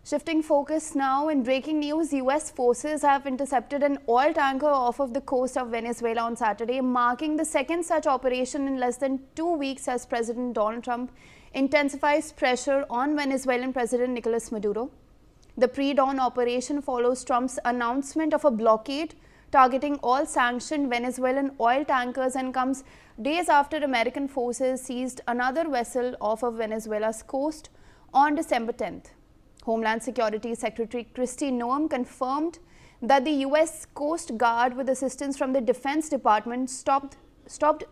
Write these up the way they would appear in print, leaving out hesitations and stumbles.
Shifting focus now, in breaking news, US forces have intercepted an oil tanker off of the coast of Venezuela on Saturday, marking the second such operation in less than 2 weeks as President Donald Trump intensifies pressure on Venezuelan President Nicolás Maduro. The pre-dawn operation follows Trump's announcement of a blockade targeting all sanctioned Venezuelan oil tankers and comes days after American forces seized another vessel off of Venezuela's coast on December 10th. Homeland Security Secretary Kristi Noem confirmed that the US Coast Guard, with assistance from the Defense Department, stopped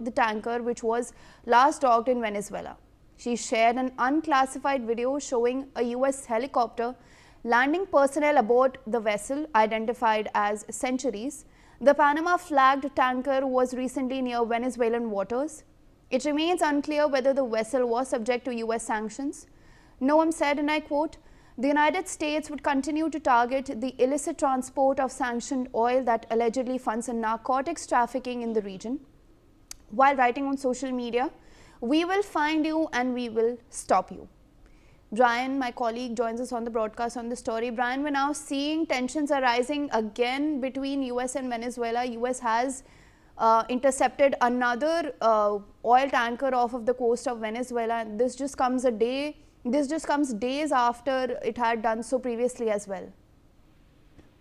the tanker which was last docked in Venezuela. She shared an unclassified video showing a US helicopter landing personnel aboard the vessel, identified as Centuries. The Panama flagged tanker was recently near Venezuelan waters. It remains unclear whether the vessel was subject to US sanctions. Noem said, and I quote, "The United States would continue to target the illicit transport of sanctioned oil that allegedly funds narcotics trafficking in the region." While writing on social media, "We will find you and we will stop you." Brian, my colleague, joins us on the broadcast on the story. Brian, we're now seeing tensions arising again between US and Venezuela. US has intercepted another oil tanker off of the coast of Venezuela. This just comes days after it had done so previously as well.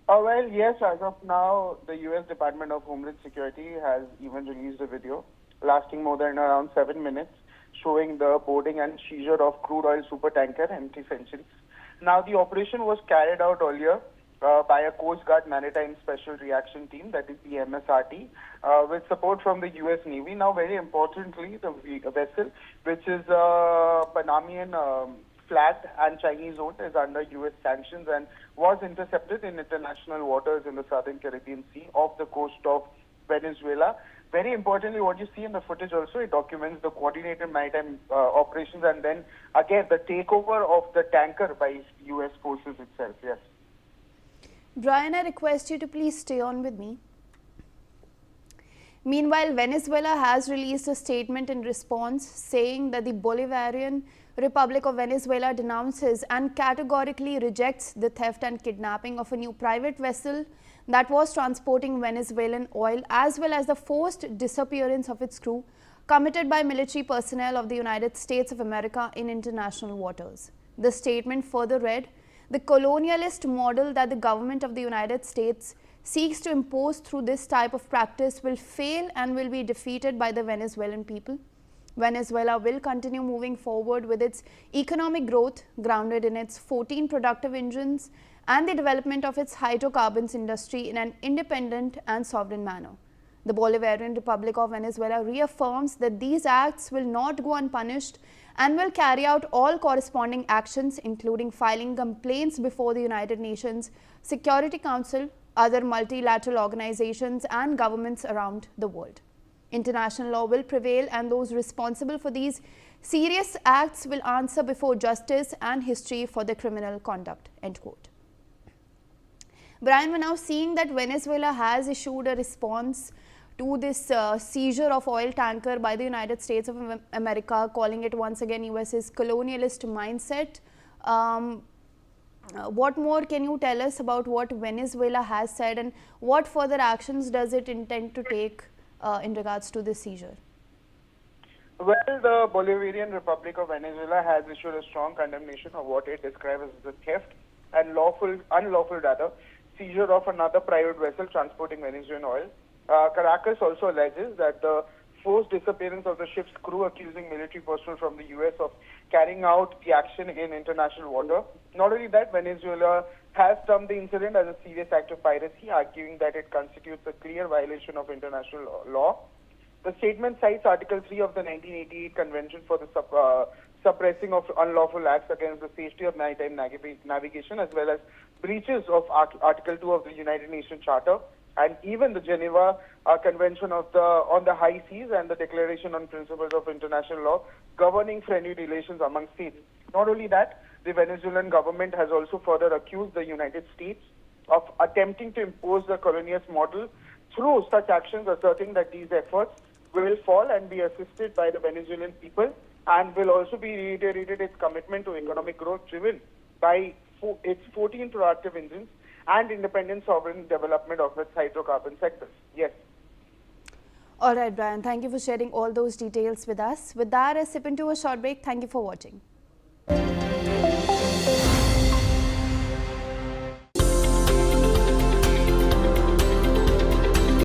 Well, yes, as of now, the U.S. Department of Homeland Security has even released a video lasting more than around 7 minutes, showing the boarding and seizure of crude oil supertanker MT Centuries. Now, the operation was carried out earlier by a Coast Guard Maritime Special Reaction Team, that is the MSRT, with support from the U.S. Navy. Now, very importantly, the vessel, which is Panamanian flagged and Chinese owned, is under U.S. sanctions and was intercepted in international waters in the southern Caribbean Sea off the coast of Venezuela. Very importantly, what you see in the footage also, it documents the coordinated maritime operations and then again the takeover of the tanker by U.S. forces itself. Yes. Brian, I request you to please stay on with me. Meanwhile, Venezuela has released a statement in response saying that the Bolivarian Republic of Venezuela denounces and categorically rejects the theft and kidnapping of a new private vessel that was transporting Venezuelan oil, as well as the forced disappearance of its crew committed by military personnel of the United States of America in international waters. The statement further read, "The colonialist model that the government of the United States seeks to impose through this type of practice will fail and will be defeated by the Venezuelan people. Venezuela will continue moving forward with its economic growth grounded in its 14 productive engines and the development of its hydrocarbons industry in an independent and sovereign manner. The Bolivarian Republic of Venezuela reaffirms that these acts will not go unpunished and will carry out all corresponding actions, including filing complaints before the United Nations Security Council, other multilateral organizations and governments around the world. International law will prevail and those responsible for these serious acts will answer before justice and history for their criminal conduct." End quote. Brian, we're now seeing that Venezuela has issued a response to this seizure of oil tanker by the United States of America, calling it once again US's colonialist mindset. What more can you tell us about what Venezuela has said and what further actions does it intend to take in regards to this seizure? Well, the Bolivarian Republic of Venezuela has issued a strong condemnation of what it describes as the theft and unlawful seizure of another private vessel transporting Venezuelan oil. Caracas also alleges that the forced disappearance of the ship's crew, accusing military personnel from the U.S. of carrying out the action in international water. Not only that, Venezuela has termed the incident as a serious act of piracy, arguing that it constitutes a clear violation of international law. The statement cites Article 3 of the 1988 Convention for the suppressing of unlawful acts against the safety of maritime navigation, as well as breaches of Article 2 of the United Nations Charter, and even the Geneva Convention on the High Seas and the Declaration on Principles of International Law governing friendly relations among states. Not only that, the Venezuelan government has also further accused the United States of attempting to impose the colonialist model through such actions, asserting that these efforts will fall and be assisted by the Venezuelan people, and will also be reiterated its commitment to economic growth driven by its 14 productive engines and independent sovereign development of its hydrocarbon sectors. Yes. All right, Brian, thank you for sharing all those details with us. With that, I sip into a short break. Thank you for watching.